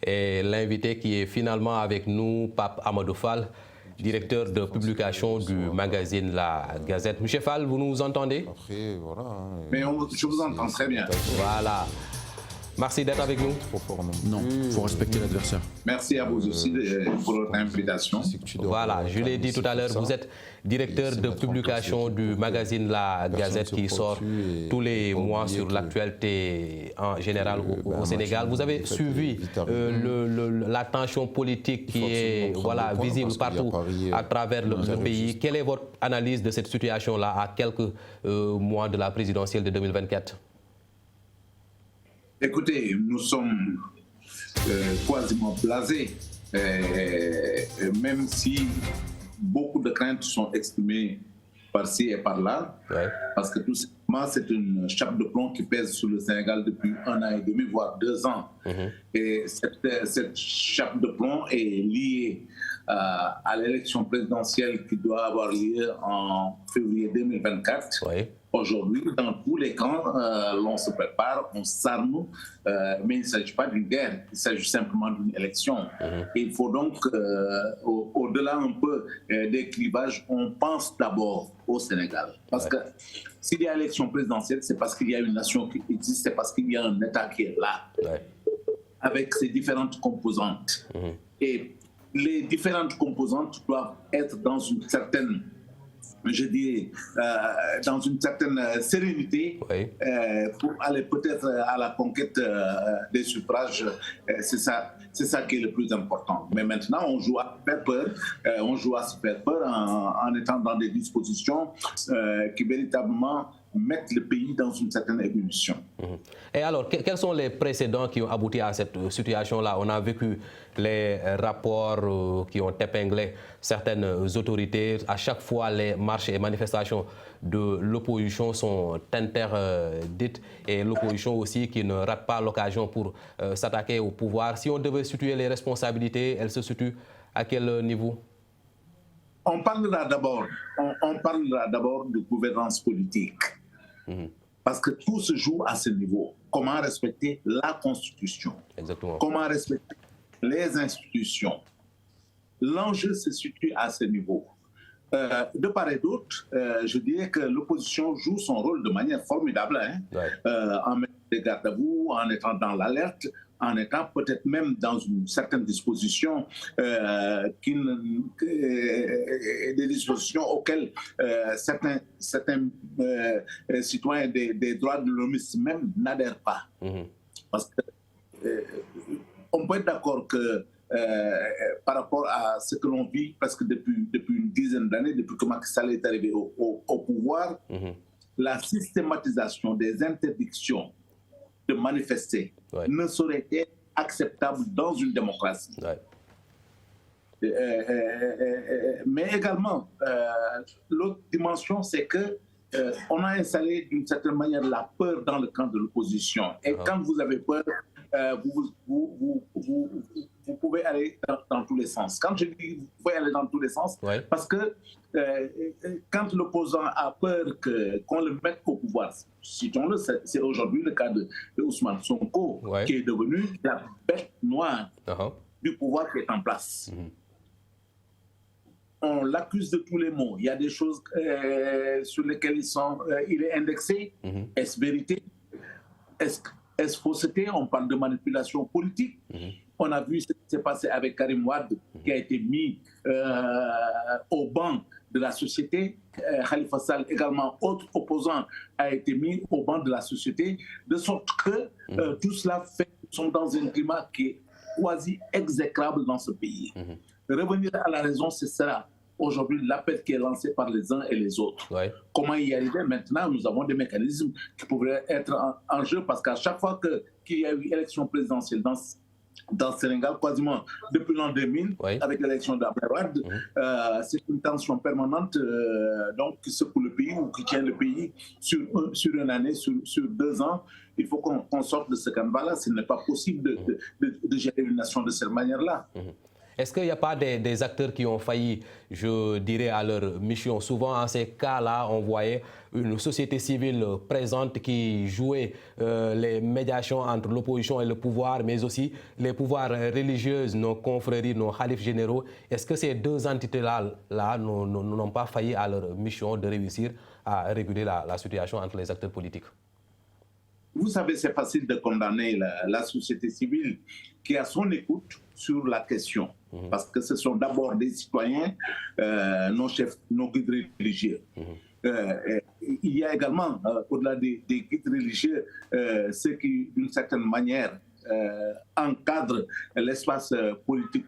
Et l'invité qui est finalement avec nous, Pape Amadou Fall, directeur de publication du magazine La Gazette. Monsieur Fall, vous nous entendez? Après, voilà. Mais je vous entends très bien. Voilà. Merci d'être avec nous. Non, il faut respecter l'adversaire. Merci à vous aussi pour votre invitation. Voilà, je l'ai dit tout à l'heure, vous êtes directeur de publication du magazine La Gazette qui sort tous les mois sur l'actualité en général au Sénégal. Vous avez suivi la tension politique qui est visible partout à travers le pays. Quelle est votre analyse de cette situation-là à quelques mois de la présidentielle de 2024? Écoutez, nous sommes quasiment blasés, même si beaucoup de craintes sont exprimées par-ci et par-là, parce que tout simplement, c'est une chape de plomb qui pèse sur le Sénégal depuis 1 an et demi, voire 2 ans. Et cette chape de plomb est liée à l'élection présidentielle qui doit avoir lieu en février 2024. Aujourd'hui, dans tous les camps, l'on se prépare, on s'arme, mais il ne s'agit pas d'une guerre, il s'agit simplement d'une élection. Et il faut donc, au-delà un peu des clivages, on pense d'abord au Sénégal. Parce que s'il y a élection présidentielle, c'est parce qu'il y a une nation qui existe, c'est parce qu'il y a un État qui est là, avec ses différentes composantes. Et les différentes composantes doivent être dans une certaine, je dirais, dans une certaine sérénité pour aller peut-être à la conquête des suffrages. C'est ça qui est le plus important. Mais maintenant, on joue à faire peur, en étant dans des dispositions qui véritablement mettre le pays dans une certaine évolution. Et alors, quels sont les précédents qui ont abouti à cette situation-là? On a vécu les rapports qui ont épinglé certaines autorités. À chaque fois, les marches et manifestations de l'opposition sont interdites et l'opposition aussi qui ne rate pas l'occasion pour s'attaquer au pouvoir. Si on devait situer les responsabilités, elles se situent à quel niveau? On parlera d'abord de gouvernance politique. Parce que tout se joue à ce niveau. Comment respecter la Constitution? Exactement. Comment respecter les institutions? L'enjeu se situe à ce niveau. De part et d'autre, je dirais que l'opposition joue son rôle de manière formidable, en mettant des gardes à vous, en étant dans l'alerte, en étant peut-être même dans une certaine disposition, des dispositions auxquelles certains citoyens des droits de l'homme même n'adhèrent pas. Parce qu'on peut être d'accord que par rapport à ce que l'on vit presque depuis une dizaine d'années, depuis que Macky Sall est arrivé au pouvoir, la systématisation des interdictions de manifester ne saurait être acceptable dans une démocratie. Mais également, l'autre dimension, c'est que on a installé d'une certaine manière la peur dans le camp de l'opposition. Et quand vous avez peur, vous pouvez aller dans tous les sens. Quand je dis vous pouvez aller dans tous les sens, parce que quand l'opposant a peur qu'on le mette au pouvoir, citons-le, c'est aujourd'hui le cas de Ousmane Sonko, qui est devenu la bête noire du pouvoir qui est en place. On l'accuse de tous les maux. Il y a des choses sur lesquelles il est indexé. Est-ce vérité? Est-ce fausseté? On parle de manipulation politique. On a vu ce qui s'est passé avec Karim Wade, qui a été mis au banc de la société. Khalifa Sall, également autre opposant, a été mis au banc de la société, de sorte que tout cela fait que nous sommes dans un climat qui est quasi exécrable dans ce pays. Revenir à la raison, c'est cela. Aujourd'hui, l'appel qui est lancé par les uns et les autres. Comment y arriver? Maintenant, nous avons des mécanismes qui pourraient être en jeu, parce qu'à chaque fois qu'il y a eu élection présidentielle dans le Sénégal, quasiment depuis l'an 2000, avec l'élection d'Abdelwad, c'est une tension permanente donc, qui secoue le pays ou qui tient le pays sur une année, sur 2 ans. Il faut qu'on sorte de ce canevas-là. Ce n'est pas possible de gérer une nation de cette manière-là. Est-ce qu'il n'y a pas des acteurs qui ont failli, je dirais, à leur mission? Souvent, en ces cas-là, on voyait une société civile présente qui jouait les médiations entre l'opposition et le pouvoir, mais aussi les pouvoirs religieux, nos confréries, nos khalifes généraux. Est-ce que ces deux entités-là n'ont pas failli à leur mission de réussir à réguler la situation entre les acteurs politiques? Vous savez, c'est facile de condamner la société civile qui a son écoute sur la question, parce que ce sont d'abord des citoyens, nos chefs, nos guides religieux. Il y a également, au-delà des guides religieux, ceux qui, d'une certaine manière, encadrent l'espace politique,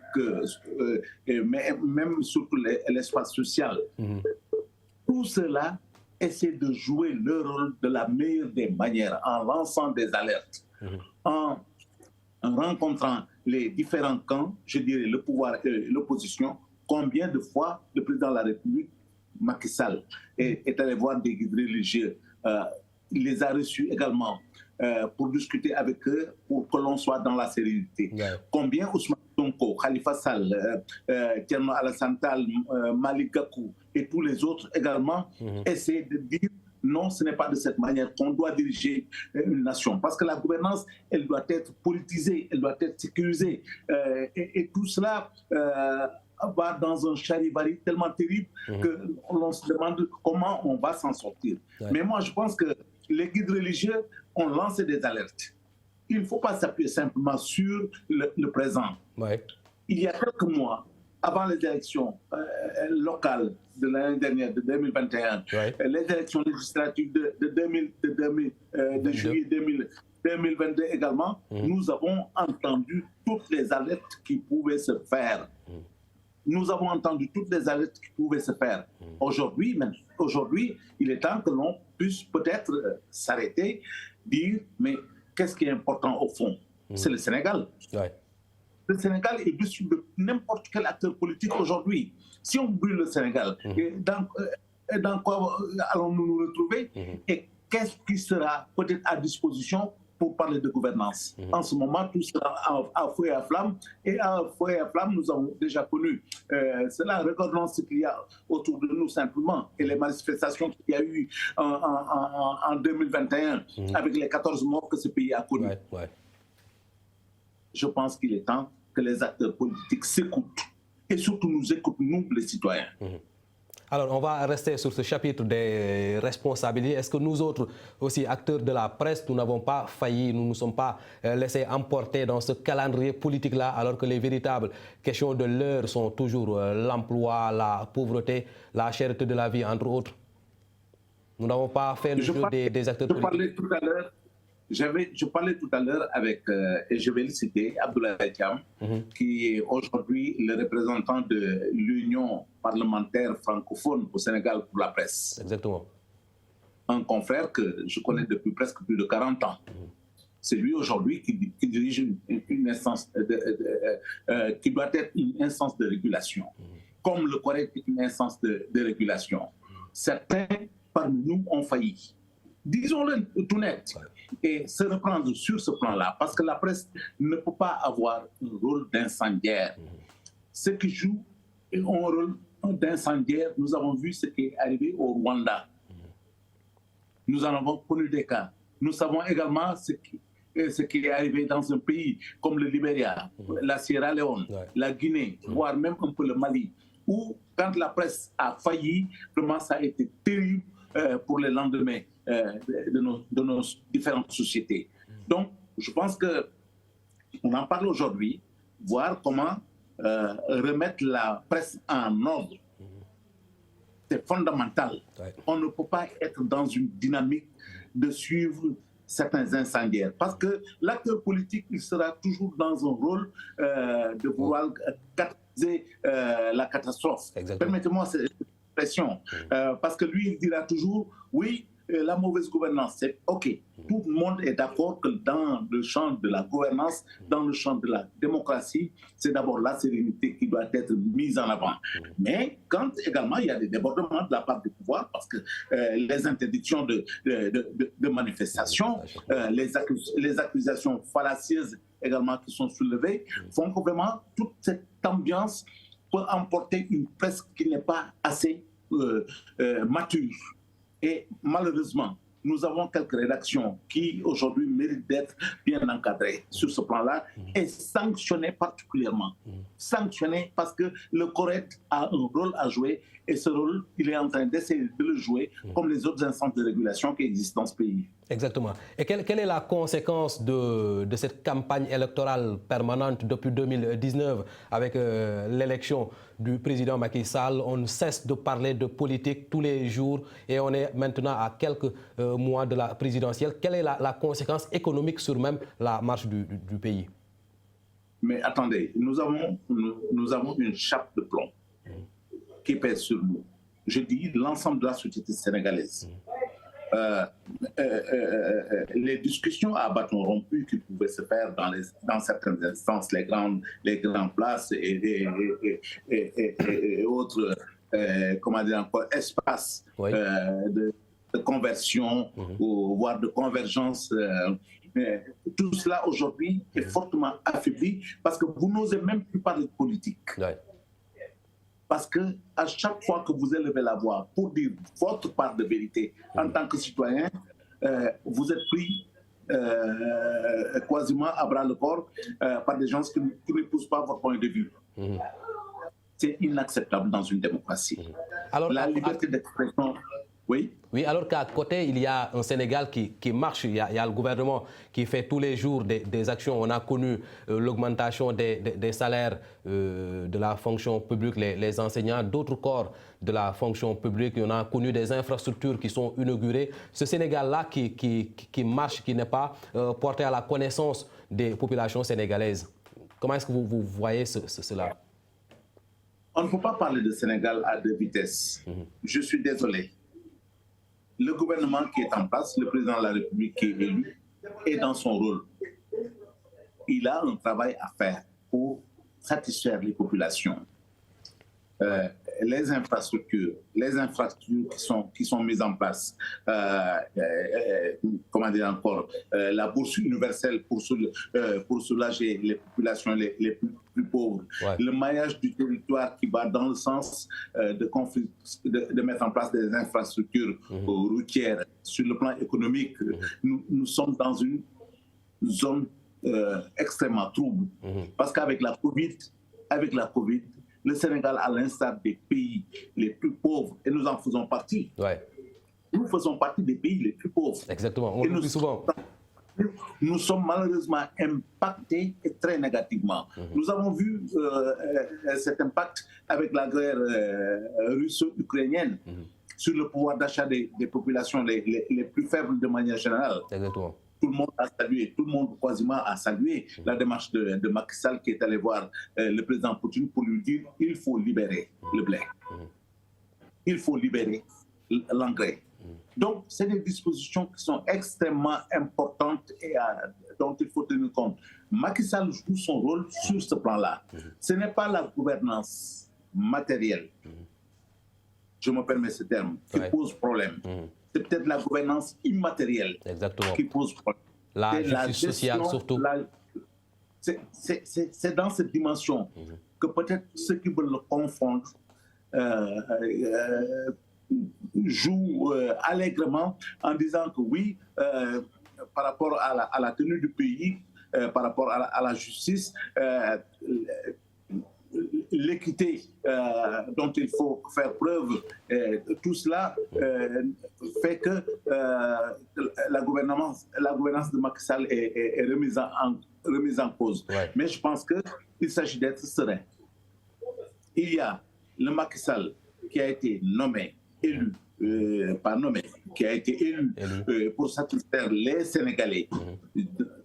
mais même surtout l'espace social. Tout cela essaie de jouer le rôle de la meilleure des manières en lançant des alertes, en rencontrant les différents camps, je dirais le pouvoir et l'opposition. Combien de fois le président de la République, Macky Sall, est allé voir des guides religieux, il les a reçus également pour discuter avec eux, pour que l'on soit dans la sérénité. Combien Ousmane Sonko, Khalifa Sall, Thierno Alassane Tall, Malick Gakou et tous les autres également essaient de dire non, ce n'est pas de cette manière qu'on doit diriger une nation. Parce que la gouvernance, elle doit être politisée, elle doit être sécurisée. Et tout cela va dans un charivari tellement terrible que l'on se demande comment on va s'en sortir. Mais moi, je pense que les guides religieux ont lancé des alertes. Il ne faut pas s'appuyer simplement sur le présent. Il y a quelques mois, avant les élections locales de l'année dernière, de 2021, les élections législatives de juillet 2022 également, nous avons entendu toutes les alertes qui pouvaient se faire. Nous avons entendu toutes les alertes qui pouvaient se faire. Aujourd'hui, il est temps que l'on puisse peut-être s'arrêter, dire, mais qu'est-ce qui est important au fond? C'est le Sénégal. Le Sénégal est dessus de n'importe quel acteur politique aujourd'hui. Si on brûle le Sénégal, dans quoi allons-nous nous retrouver? Et qu'est-ce qui sera peut-être à disposition pour parler de gouvernance? En ce moment, tout sera à feu et à flamme. Et à feu et à flamme, nous avons déjà connu cela. Regardons ce qu'il y a autour de nous simplement. Et les manifestations qu'il y a eu en 2021 avec les 14 morts que ce pays a connus. Je pense qu'il est temps que les acteurs politiques s'écoutent et surtout nous écoutent, nous, les citoyens. Alors, on va rester sur ce chapitre des responsabilités. Est-ce que nous autres, aussi acteurs de la presse, nous n'avons pas failli, nous ne nous sommes pas laissés emporter dans ce calendrier politique-là, alors que les véritables questions de l'heure sont toujours l'emploi, la pauvreté, la cherté de la vie, entre autres? Nous n'avons pas fait le jeu des acteurs politiques. Je parlais tout à l'heure avec, et je vais le citer, Abdoulaye Thiam, qui est aujourd'hui le représentant de l'Union parlementaire francophone au Sénégal pour la presse. Exactement. Un confrère que je connais depuis presque plus de 40 ans. C'est lui aujourd'hui qui dirige une instance, qui doit être une instance de régulation, comme le Corée est une instance de régulation. Certains parmi nous ont failli. Disons-le tout net, et se reprendre sur ce plan-là, parce que la presse ne peut pas avoir un rôle d'incendiaire. Ceux qui jouent un rôle d'incendiaire, nous avons vu ce qui est arrivé au Rwanda. Nous en avons connu des cas. Nous savons également ce qui est arrivé dans un pays comme le Libéria, la Sierra Leone, la Guinée, voire même un peu le Mali, où quand la presse a failli, vraiment ça a été terrible pour les lendemains de nos différentes sociétés. Donc, je pense qu'on en parle aujourd'hui, voir comment remettre la presse en ordre. C'est fondamental. On ne peut pas être dans une dynamique de suivre certains incendiaires. Parce que l'acteur politique, il sera toujours dans un rôle de vouloir catalyser la catastrophe. Permettez-moi cette expression. Parce que lui, il dira toujours, oui, la mauvaise gouvernance, c'est OK. Tout le monde est d'accord que dans le champ de la gouvernance, dans le champ de la démocratie, c'est d'abord la sérénité qui doit être mise en avant. Mais quand également il y a des débordements de la part du pouvoir, parce que les interdictions de manifestation, les accusations fallacieuses également qui sont soulevés, font que vraiment toute cette ambiance peut emporter une presse qui n'est pas assez mature. Et malheureusement, nous avons quelques rédactions qui aujourd'hui méritent d'être bien encadrées sur ce plan-là et sanctionnées particulièrement. Sanctionnées parce que le correct a un rôle à jouer et ce rôle, il est en train d'essayer de le jouer comme les autres instances de régulation qui existent dans ce pays. Exactement. Et quelle est la conséquence de cette campagne électorale permanente depuis 2019 avec l'élection du président Macky Sall? On ne cesse de parler de politique tous les jours et on est maintenant à quelques mois de la présidentielle. Quelle est la conséquence économique sur même la marche du pays? Mais attendez, nous avons une chape de plomb qui pèse sur nous. Je dis l'ensemble de la société sénégalaise. Les discussions à bâton rompu qui pouvaient se faire dans certaines instances, les grandes places et autres, comment dire encore, espaces de conversion, ou voire de convergence. Tout cela aujourd'hui est fortement affaibli parce que vous n'osez même plus parler de politique. Parce qu'à chaque fois que vous élevez la voix pour dire votre part de vérité en tant que citoyen, vous êtes pris quasiment à bras le corps par des gens qui n'épousent pas votre point de vue. C'est inacceptable dans une démocratie. Alors, la liberté d'expression... Oui, alors qu'à côté, il y a un Sénégal qui marche. Il y a le gouvernement qui fait tous les jours des actions. On a connu l'augmentation des salaires de la fonction publique, les enseignants, d'autres corps de la fonction publique. On a connu des infrastructures qui sont inaugurées. Ce Sénégal-là qui marche, qui n'est pas porté à la connaissance des populations sénégalaises. Comment est-ce que vous voyez cela? On ne peut pas parler de Sénégal à deux vitesses. Je suis désolé. Le gouvernement qui est en place, le président de la République qui est élu, est dans son rôle. Il a un travail à faire pour satisfaire les populations. Les infrastructures qui sont mises en place, comment dire encore, la bourse universelle pour soulager les populations les plus pauvres, le maillage du territoire qui va dans le sens de mettre en place des infrastructures routières. Sur le plan économique, nous sommes dans une zone extrêmement trouble, parce qu'avec la Covid, le Sénégal, à l'instar des pays les plus pauvres, et nous en faisons partie. Nous faisons partie des pays les plus pauvres. Exactement, on le dit souvent. Nous sommes malheureusement impactés et très négativement. Nous avons vu cet impact avec la guerre russo-ukrainienne sur le pouvoir d'achat des populations les plus faibles de manière générale. Exactement. Tout le monde a salué, tout le monde quasiment a salué la démarche de Macky Sall qui est allé voir le président Poutine pour lui dire il faut libérer le blé. Il faut libérer l'engrais. Donc, c'est des dispositions qui sont extrêmement importantes et dont il faut tenir compte. Macky Sall joue son rôle sur ce plan-là. Ce n'est pas la gouvernance matérielle, je me permets ce terme, qui pose problème. C'est peut-être la gouvernance immatérielle qui pose problème. La justice sociale surtout. C'est dans cette dimension que peut-être ceux qui veulent le confondre jouent allègrement en disant que oui, par rapport à la tenue du pays, par rapport à la justice, l'équité dont il faut faire preuve, tout cela fait que la gouvernance de Macky Sall est remise en cause. Mais je pense qu'il s'agit d'être serein. Il y a le Macky Sall qui a été élu, qui a été élu pour satisfaire les Sénégalais.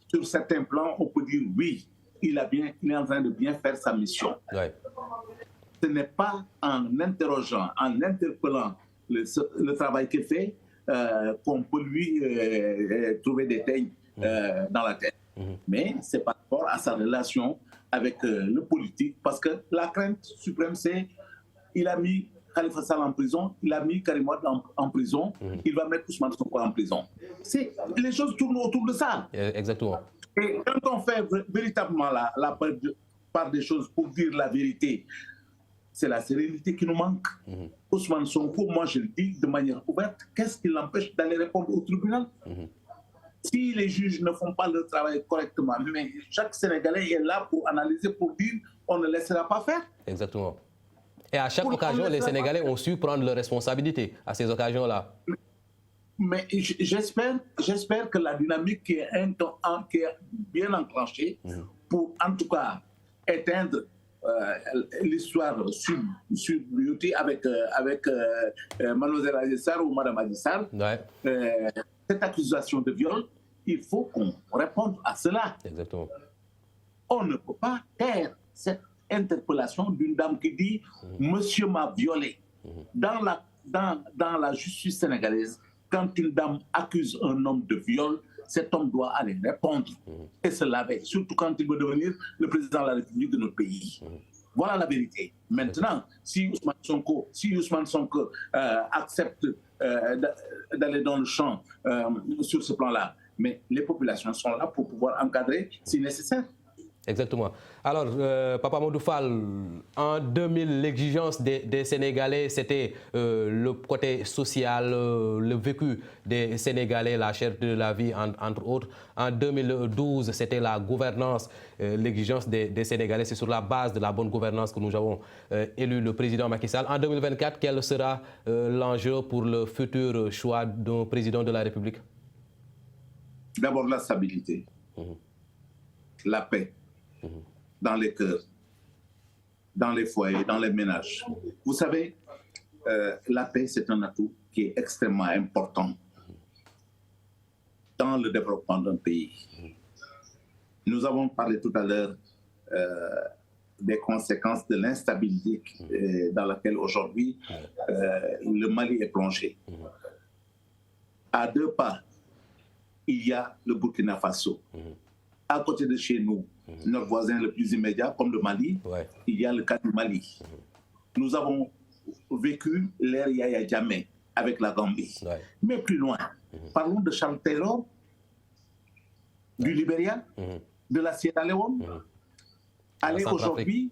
Sur certains plans, on peut dire oui, il est en train de bien faire sa mission. Ce n'est pas en interrogeant, en interpellant le travail qu'il fait qu'on peut lui trouver des teignes dans la tête. Mais c'est par rapport à sa relation avec le politique, parce que la crainte suprême, c'est il a mis Khalifa Sall en prison, il a mis Karim Wade en prison, il va mettre Ousmane Sonko en prison. Les choses tournent autour de ça. Exactement. Et quand on fait véritablement la part des choses pour dire la vérité, c'est la sérénité qui nous manque. Ousmane Sonko, moi je le dis de manière ouverte, qu'est-ce qui l'empêche d'aller répondre au tribunal? Si les juges ne font pas leur travail correctement, mais chaque Sénégalais est là pour analyser, pour dire on ne laissera pas faire. Exactement. Et à chaque occasion, les Sénégalais ont su prendre leurs responsabilités à ces occasions-là. Mais j'espère que la dynamique qui est bien enclenchée pour, en tout cas, éteindre l'histoire sur Beauty avec Mademoiselle Adissar ou Madame Adissar, cette accusation de viol, il faut qu'on réponde à cela. Exactement. On ne peut pas taire cette interpellation d'une dame qui dit « Monsieur m'a violé ». Dans la justice sénégalaise, quand une dame accuse un homme de viol, cet homme doit aller répondre et se laver, surtout quand il veut devenir le président de la République de notre pays. Voilà la vérité. Maintenant, si Ousmane Sonko accepte d'aller dans le champ sur ce plan-là, mais les populations sont là pour pouvoir encadrer si nécessaire. Exactement. Alors, Papa Modou Fall, en 2000, l'exigence des Sénégalais, c'était le côté social, le vécu des Sénégalais, la cherté de la vie, entre autres. En 2012, c'était la gouvernance, l'exigence des Sénégalais. C'est sur la base de la bonne gouvernance que nous avons élu le président Macky Sall. En 2024, quel sera l'enjeu pour le futur choix d'un président de la République? D'abord, la stabilité, la paix. Dans les cœurs, dans les foyers, dans les ménages. Vous savez, la paix, c'est un atout qui est extrêmement important dans le développement d'un pays. Nous avons parlé tout à l'heure des conséquences de l'instabilité dans laquelle aujourd'hui le Mali est plongé. À 2 pas, il y a le Burkina Faso. À côté de chez nous, notre voisin le plus immédiat, comme le Mali, il y a le cas du Mali. Nous avons vécu l'ère Yaya Jammeh avec la Gambie. Mais plus loin, parlons de Charles Taylor, du Libéria, de la Sierra Leone. Aller aujourd'hui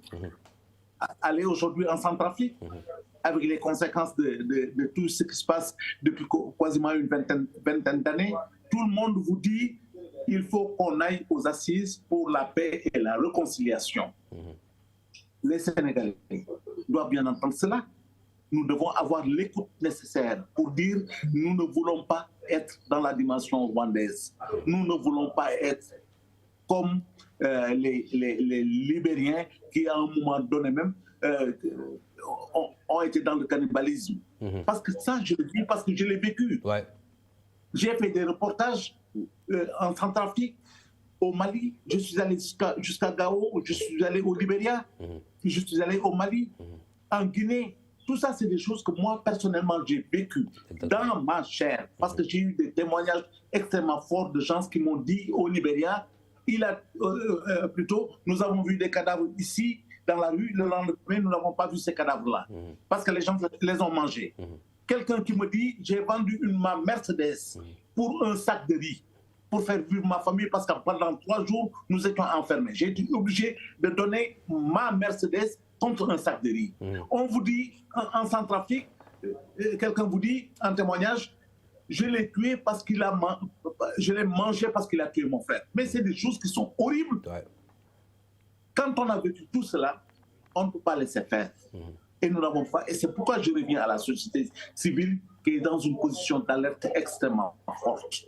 en Centrafrique, avec les conséquences de tout ce qui se passe depuis quasiment une vingtaine d'années. Tout le monde vous dit il faut qu'on aille aux assises pour la paix et la réconciliation. Les Sénégalais doivent bien entendre cela. Nous devons avoir l'écoute nécessaire pour dire nous ne voulons pas être dans la dimension rwandaise. Nous ne voulons pas être comme les Libériens qui, à un moment donné même, ont été dans le cannibalisme. Parce que ça, je le dis parce que je l'ai vécu. J'ai fait des reportages en Centrafrique, au Mali, je suis allé jusqu'à Gao, je suis allé au Libéria, je suis allé au Mali, en Guinée. Tout ça, c'est des choses que moi, personnellement, j'ai vécues dans ma chair, parce que j'ai eu des témoignages extrêmement forts de gens qui m'ont dit au Libéria, plutôt, nous avons vu des cadavres ici, dans la rue, le lendemain, nous n'avons pas vu ces cadavres-là, parce que les gens les ont mangés. Quelqu'un qui me dit, j'ai vendu ma Mercedes pour un sac de riz, pour faire vivre ma famille, parce que pendant 3 jours, nous étions enfermés. J'ai été obligé de donner ma Mercedes contre un sac de riz. On vous dit, en Centrafrique, quelqu'un vous dit, en témoignage, je l'ai tué parce qu'il a je l'ai mangé parce qu'il a tué mon frère. Mais c'est des choses qui sont horribles. Quand on a vécu tout cela, on ne peut pas laisser faire. Et nous n'avons pas. Et c'est pourquoi je reviens à la société civile qui est dans une position d'alerte extrêmement forte.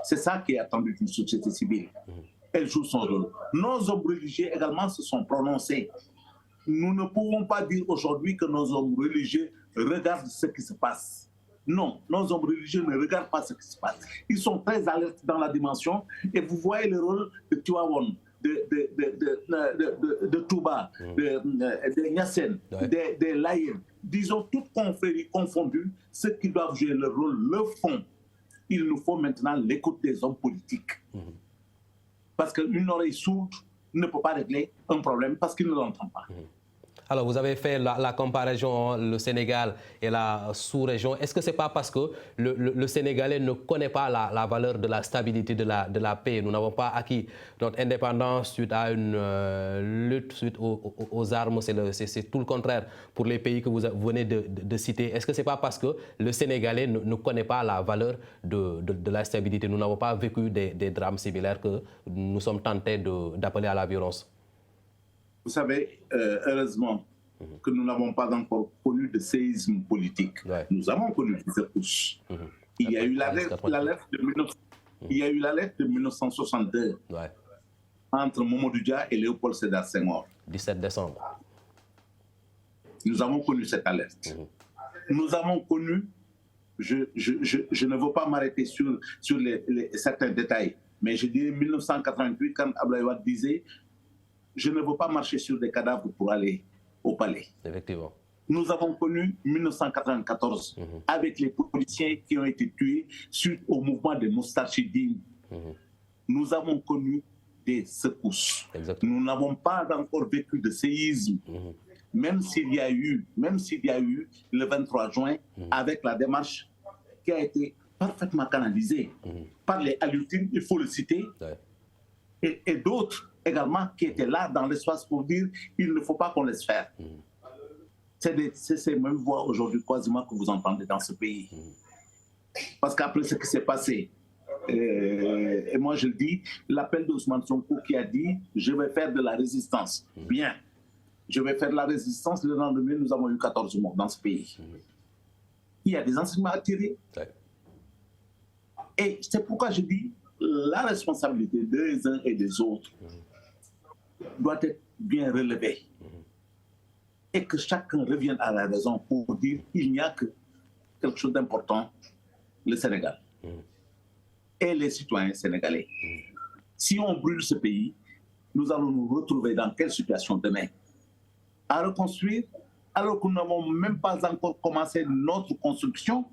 C'est ça qui est attendu d'une société civile. Elle joue son rôle. Nos hommes religieux également se sont prononcés. Nous ne pouvons pas dire aujourd'hui que nos hommes religieux regardent ce qui se passe. Non, nos hommes religieux ne regardent pas ce qui se passe. Ils sont très alertes dans la dimension. Et vous voyez le rôle de Tivaouane, de Touba, de Niassène, des Layènes, disons toutes confréries confondues, ceux qui doivent jouer leur rôle le font. Il nous faut maintenant l'écoute des hommes politiques. Parce qu'une oreille sourde ne peut pas régler un problème parce qu'il ne l'entend pas. Alors, vous avez fait la comparaison, le Sénégal et la sous-région. Est-ce que ce n'est pas parce que le Sénégalais ne connaît pas la valeur de la stabilité, de la paix? Nous n'avons pas acquis notre indépendance suite à une lutte, suite aux armes. C'est tout le contraire pour les pays que vous venez de citer. Est-ce que ce n'est pas parce que le Sénégalais ne connaît pas la valeur de la stabilité? Nous n'avons pas vécu des drames similaires que nous sommes tentés d'appeler à la violence? Vous savez, heureusement que nous n'avons pas encore connu de séisme politique. Ouais. Nous avons connu des secousses. Il y a eu la lettre de 1962 entre Mamadou Dia et Léopold Sédar Senghor. 17 décembre. Nous avons connu cette alerte. Nous avons connu, je ne veux pas m'arrêter sur certains détails, mais je dirais 1988 quand Abdoulaye Wade disait je ne veux pas marcher sur des cadavres pour aller au palais. Effectivement. Nous avons connu 1994 avec les policiers qui ont été tués suite au mouvement des Moustarchidines. Nous avons connu des secousses. Exactement. Nous n'avons pas encore vécu de séisme. Même s'il y a eu le 23 juin avec la démarche qui a été parfaitement canalisée par les Alioutines, il faut le citer, et d'autres également qui étaient là dans l'espace pour dire il ne faut pas qu'on laisse faire. C'est ces mêmes voix aujourd'hui quasiment que vous entendez dans ce pays. Parce qu'après ce qui s'est passé, et moi je le dis, l'appel d'Ousmane Sonko qui a dit je vais faire de la résistance. Bien, je vais faire de la résistance. Le lendemain, nous avons eu 14 morts dans ce pays. Il y a des enseignements à tirer. Et c'est pourquoi je dis la responsabilité des uns et des autres doit être bien relevée. Et que chacun revienne à la raison pour dire qu'il n'y a que quelque chose d'important, le Sénégal. Et les citoyens sénégalais. Si on brûle ce pays, nous allons nous retrouver dans quelle situation demain? À reconstruire, alors que nous n'avons même pas encore commencé notre construction.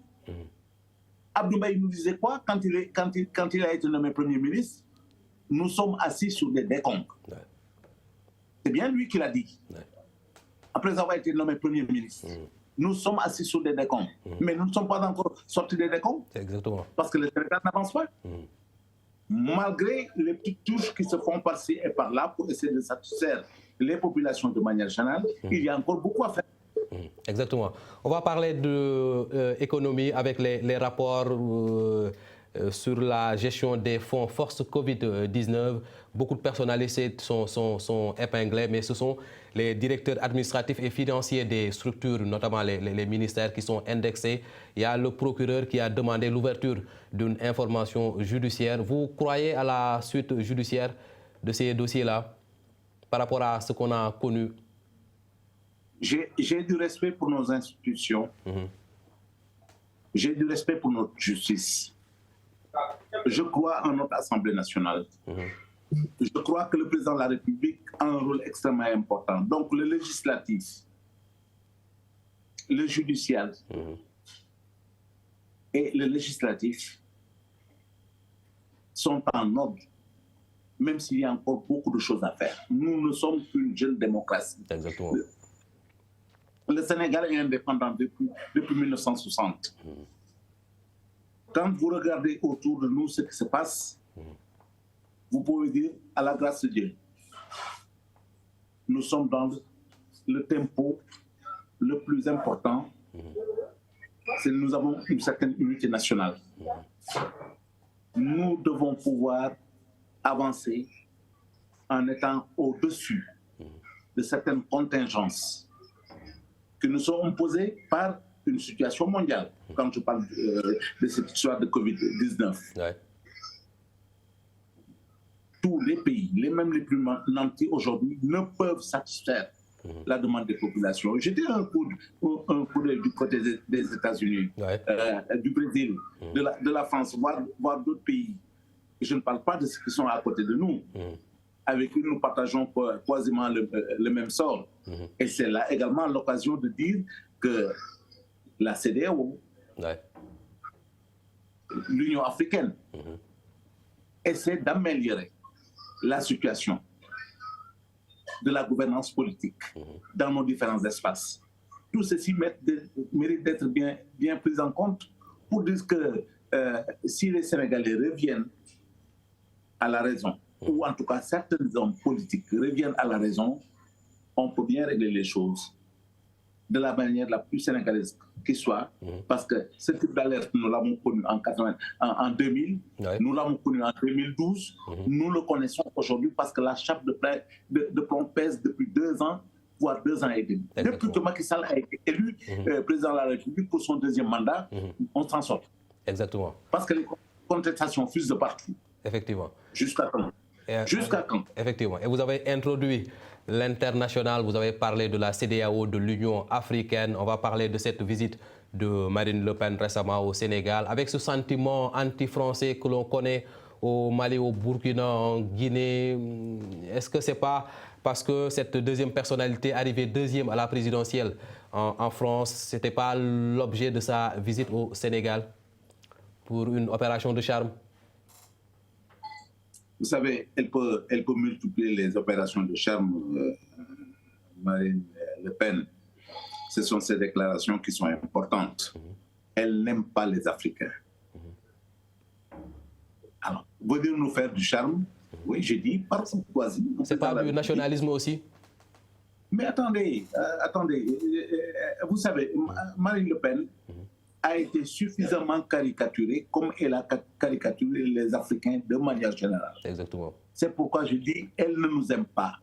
Abdou Mbaye nous disait quoi quand il a été nommé Premier ministre? Nous sommes assis sur des décombres. C'est bien lui qui l'a dit. Après avoir été nommé Premier ministre. Nous sommes assis sur des décombres. Mais nous ne sommes pas encore sortis des décombres. Exactement. Parce que le Sénégal n'avance pas. Malgré les petites touches qui se font par-ci et par-là pour essayer de satisfaire les populations de manière générale, il y a encore beaucoup à faire. Exactement. On va parler d'économie avec les rapports sur la gestion des fonds force Covid-19. Beaucoup de personnalités sont épinglés, mais ce sont les directeurs administratifs et financiers des structures, notamment les ministères qui sont indexés. Il y a le procureur qui a demandé l'ouverture d'une information judiciaire. Vous croyez à la suite judiciaire de ces dossiers-là par rapport à ce qu'on a connu? J'ai du respect pour nos institutions. J'ai du respect pour notre justice. Je crois en notre Assemblée nationale. Je crois que le président de la République a un rôle extrêmement important. Donc le législatif, le judiciaire et le législatif sont en ordre, même s'il y a encore beaucoup de choses à faire. Nous ne sommes qu'une jeune démocratie. Exactement. Le Sénégal est indépendant depuis 1960. Quand vous regardez autour de nous ce qui se passe, vous pouvez dire, à la grâce de Dieu, nous sommes dans le tempo le plus important, c'est que nous avons une certaine unité nationale. Nous devons pouvoir avancer en étant au-dessus de certaines contingences qui nous sont imposées par une situation mondiale, quand je parle de cette histoire de Covid-19. Tous les pays, même les plus nantis aujourd'hui, ne peuvent satisfaire la demande des populations. J'étais un coup d'œil du côté des États-Unis, du Brésil, de la France, voire d'autres pays. Et je ne parle pas de ceux qui sont à côté de nous, avec qui nous partageons quasiment le même sort. Et c'est là également l'occasion de dire que la CEDEAO, l'Union africaine, essaie d'améliorer la situation. de la gouvernance politique dans nos différents espaces. Tout ceci mérite d'être bien pris en compte pour dire que si les Sénégalais reviennent à la raison, ou en tout cas certains hommes politiques reviennent à la raison, on peut bien régler les choses de la manière la plus sénégalaise qui soit, parce que ce type d'alerte, nous l'avons connu en 2000, nous l'avons connu en 2012, nous le connaissons aujourd'hui parce que la chape de plomb pèse depuis 2 ans, voire 2 ans et demi. Depuis que Macky Sall a été élu président de la République pour son 2e mandat, on s'en sort. Exactement. Parce que les contestations fusent de partout. Effectivement. Jusqu'à quand? Jusqu'à quand? Effectivement. Et vous avez introduit l'international, vous avez parlé de la CEDEAO, de l'Union africaine. On va parler de cette visite de Marine Le Pen récemment au Sénégal, avec ce sentiment anti-français que l'on connaît au Mali, au Burkina, en Guinée. Est-ce que ce n'est pas parce que cette deuxième personnalité arrivée 2e à la présidentielle en France, ce n'était pas l'objet de sa visite au Sénégal pour une opération de charme? Vous savez, elle peut multiplier les opérations de charme, Marine Le Pen. Ce sont ces déclarations qui sont importantes. Elle n'aime pas les Africains. Alors, venir nous faire du charme, oui, j'ai dit, par courtoisie. C'est pas du nationalisme aussi? Mais attendez, vous savez, Marine Le Pen a été suffisamment caricaturée comme elle a caricaturé les Africains de manière générale. Exactement. C'est pourquoi je dis, elle ne nous aime pas.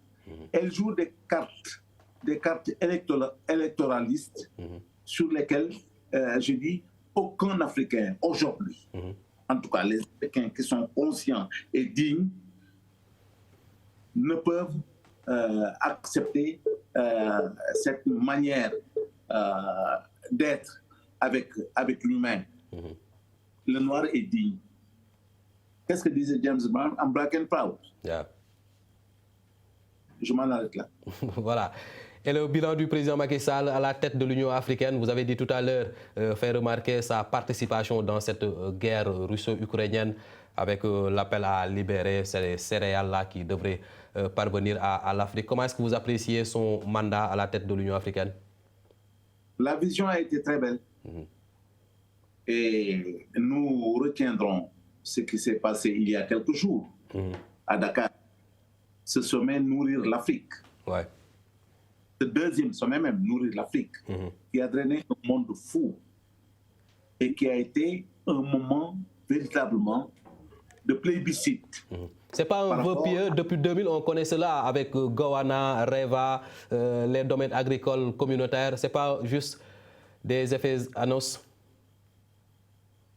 Elle joue des cartes électoralistes sur lesquelles, je dis, aucun Africain aujourd'hui, en tout cas les Africains qui sont conscients et dignes, ne peuvent accepter cette manière d'être avec l'humain. Le noir est digne. Qu'est-ce que disait James Brown? I'm black and proud. Yeah. Je m'en arrête là. Voilà. Et le bilan du président Macky Sall à la tête de l'Union africaine, vous avez dit tout à l'heure, fait remarquer sa participation dans cette guerre russo-ukrainienne avec l'appel à libérer ces céréales-là qui devraient parvenir à l'Afrique. Comment est-ce que vous appréciez son mandat à la tête de l'Union africaine? La vision a été très belle. Et nous retiendrons ce qui s'est passé il y a quelques jours à Dakar. Ce sommet Nourrir l'Afrique. Ouais. Ce 2e sommet même, Nourrir l'Afrique, qui a drainé un monde fou et qui a été un moment véritablement de plébiscite. Ce n'est pas un vœu pieux. Depuis 2000, on connaît cela avec Gowana, Reva, les domaines agricoles communautaires. Ce n'est pas juste des effets d'annonce?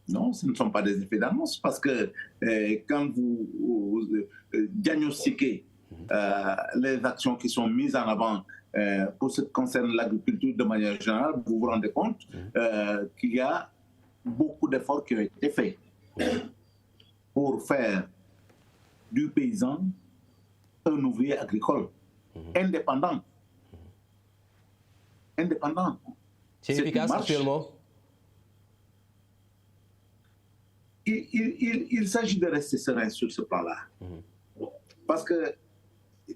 Non, ce ne sont pas des effets d'annonce parce que quand vous diagnostiquez les actions qui sont mises en avant pour ce qui concerne l'agriculture de manière générale, vous vous rendez compte qu'il y a beaucoup d'efforts qui ont été faits pour faire du paysan un ouvrier agricole indépendant. Indépendant. C'est efficace actuellement? Il s'agit de rester serein sur ce plan-là. Parce que,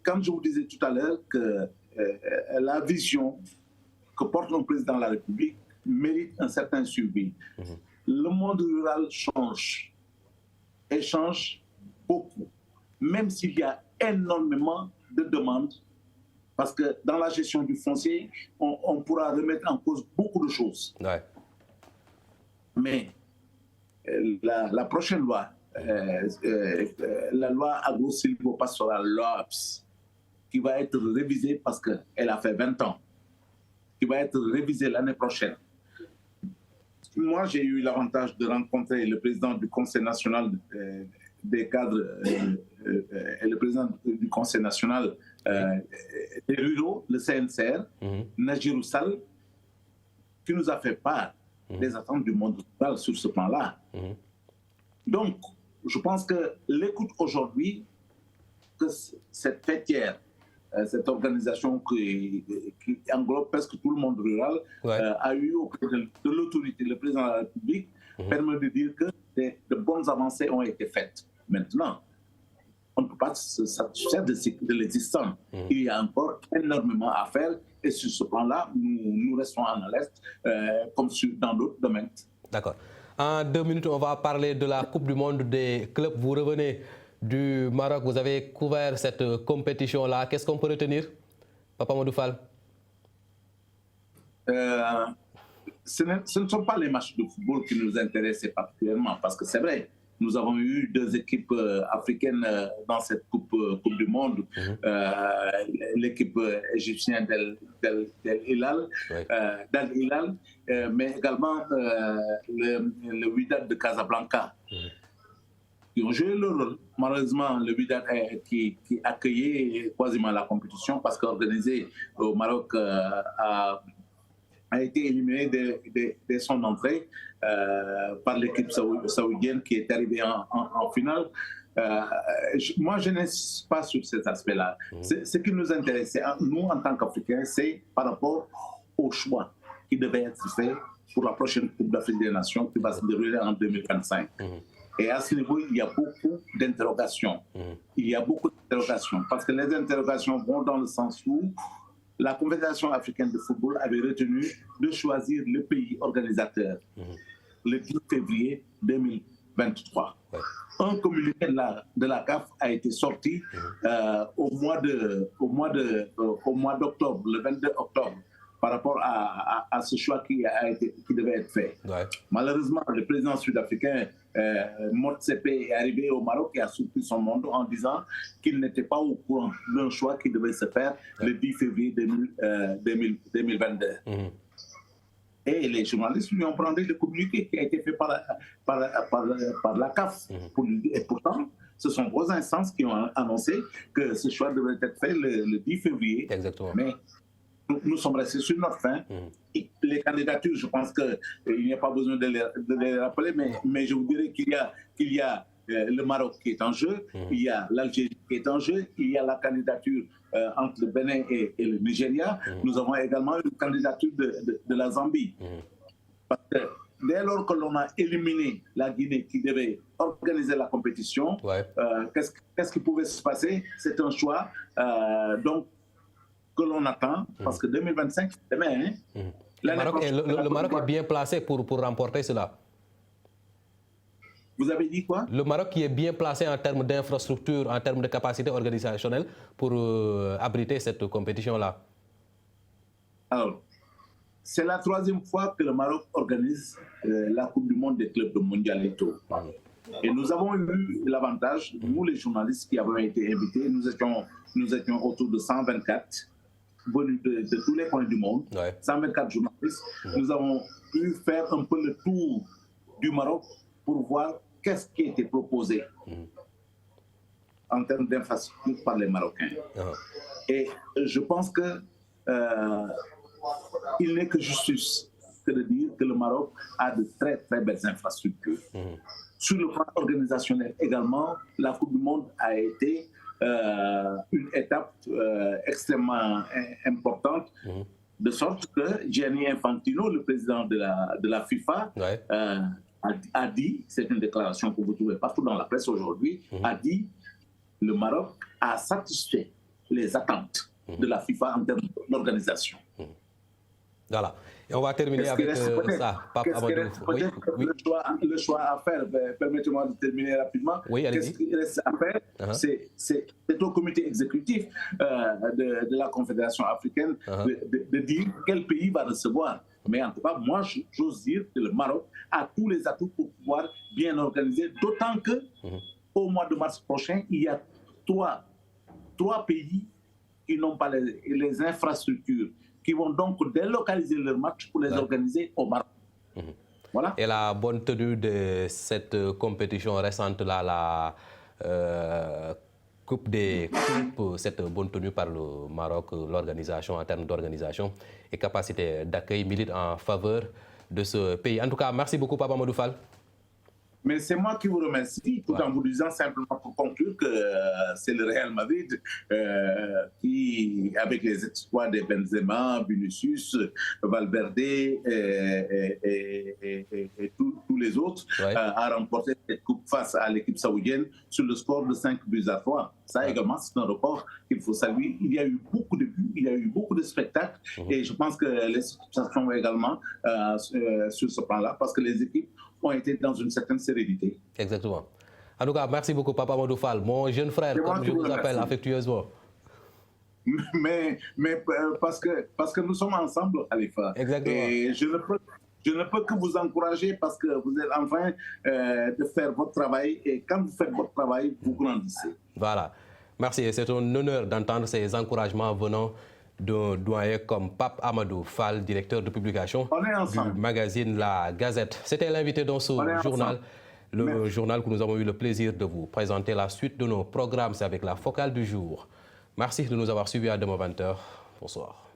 comme je vous disais tout à l'heure, que la vision que porte le président de la République mérite un certain suivi. Le monde rural change, et change beaucoup, même s'il y a énormément de demandes, parce que dans la gestion du foncier, on pourra remettre en cause beaucoup de choses. Ouais. Mais la prochaine loi, la loi agro-silvopastorale, LOAPS, qui va être révisée parce qu'elle a fait 20 ans, qui va être révisée l'année prochaine. Moi, j'ai eu l'avantage de rencontrer le président du Conseil national des cadres et le président du Conseil national des ruraux, le CNCR, Najirou Sall, qui nous a fait part des attentes du monde rural sur ce plan-là. Donc, je pense que l'écoute aujourd'hui, que cette fêtière, cette organisation qui englobe presque tout le monde rural, a eu auprès de l'autorité, le président de la République, permet de dire que de bonnes avancées ont été faites. Maintenant, on ne peut pas se satisfaire de l'existant. Il y a encore énormément à faire et sur ce plan-là, nous restons en alerte comme dans d'autres domaines. D'accord. En 2 minutes, on va parler de la Coupe du Monde des clubs. Vous revenez du Maroc, vous avez couvert cette compétition-là. Qu'est-ce qu'on peut retenir, Papa Amadou Fall? Ce ne sont pas les matchs de football qui nous intéressent particulièrement, parce que c'est vrai, nous avons eu 2 équipes africaines dans cette Coupe du Monde. L'équipe égyptienne d'Al Hilal, mais également le Wydad de Casablanca, qui ont joué le rôle. Malheureusement, le Wydad qui accueillait quasiment la compétition, parce qu'organisé au Maroc a été éliminé dès son entrée par l'équipe saoudienne qui est arrivée en finale. Moi, je n'ai pas sur cet aspect-là. Ce qui nous intéresse, nous, en tant qu'Africains, c'est par rapport au choix qui devait être fait pour la prochaine Coupe d'Afrique des Nations qui va se dérouler en 2025. Et à ce niveau, il y a beaucoup d'interrogations. Il y a beaucoup d'interrogations, parce que les interrogations vont dans le sens où la Confédération africaine de football avait retenu de choisir le pays organisateur le 10 février 2023. Un communiqué de la CAF a été sorti au mois d'octobre, le 22 octobre, par rapport à ce choix qui devait être fait. Malheureusement, le président sud-africain Motsepe est arrivé au Maroc et a surpris son monde en disant qu'il n'était pas au courant d'un choix qui devait se faire le 10 février 2022. Et les journalistes lui ont pris le communiqué qui a été fait par la CAF. Et pourtant, ce sont vos instances qui ont annoncé que ce choix devait être fait le 10 février. Exactement. Mais nous sommes restés sur notre fin. Les candidatures, je pense qu'il n'y a pas besoin de les rappeler, mais je vous dirais qu'il y a le Maroc qui est en jeu, il y a l'Algérie qui est en jeu, il y a la candidature entre le Bénin et le Nigeria. Nous avons également une candidature de la Zambie. Parce que dès lors que l'on a éliminé la Guinée qui devait organiser la compétition, qu'est-ce qui pouvait se passer? C'est un choix donc que l'on attend, parce que 2025, c'est demain. Le Maroc est bien placé pour remporter cela. Vous avez dit quoi? Le Maroc qui est bien placé en termes d'infrastructure, en termes de capacité organisationnelle pour abriter cette compétition-là. Alors, c'est la 3e fois que le Maroc organise la Coupe du Monde des clubs de mondialité. Et nous avons eu l'avantage, nous les journalistes qui avons été invités, nous étions autour de 124 venus de tous les coins du monde, 124 journalistes. Nous avons pu faire un peu le tour du Maroc pour voir qu'est-ce qui était proposé en termes d'infrastructure par les Marocains. Et je pense que il n'est que justice que de dire que le Maroc a de très très belles infrastructures. Sur le plan organisationnel également, la Coupe du Monde a été une étape extrêmement importante, de sorte que Gianni Infantino, le président de la FIFA, a dit, c'est une déclaration que vous trouvez partout dans la presse aujourd'hui, a dit le Maroc a satisfait les attentes de la FIFA en termes d'organisation. Voilà. Et on va terminer avec ça. Le choix à faire, permettez-moi de terminer rapidement. Qu'est-ce qu'il reste à faire? C'est au comité exécutif de la Confédération africaine de dire quel pays va recevoir. Mais en tout cas, moi, j'ose dire que le Maroc a tous les atouts pour pouvoir bien organiser, d'autant que au mois de mars prochain, il y a trois pays qui n'ont pas les infrastructures, qui vont donc délocaliser leurs matchs pour les organiser au Maroc. Voilà. Et la bonne tenue de cette compétition récente, la Coupe des Coupes, cette bonne tenue par le Maroc, l'organisation en termes d'organisation et capacité d'accueil milite en faveur de ce pays. En tout cas, merci beaucoup, Papa Amadou Fall. Mais c'est moi qui vous remercie, tout en vous disant simplement pour conclure que c'est le Real Madrid qui, avec les exploits de Benzema, Vinicius, Valverde et tous les autres, a remporté cette coupe face à l'équipe saoudienne sur le score de 5-3. Ça également, c'est un record qu'il faut saluer. Il y a eu beaucoup de buts, il y a eu beaucoup de spectacles et je pense que les situations également sur ce plan-là parce que les équipes ont été dans une certaine sérénité. Exactement. En tout cas, merci beaucoup, Papa Amadou Fall, mon jeune frère, comme je vous appelle affectueusement. Mais parce que nous sommes ensemble, Khalifa. Exactement. Et je ne peux que vous encourager parce que vous êtes en train de faire votre travail et quand vous faites votre travail, vous grandissez. Voilà. Merci. C'est un honneur d'entendre ces encouragements venant d'un doyen comme Pape Amadou Fall, directeur de publication du magazine La Gazette. C'était l'invité dans ce journal, le journal que nous avons eu le plaisir de vous présenter. La suite de nos programmes, c'est avec la focale du jour. Merci de nous avoir suivis à demain 20h. Bonsoir.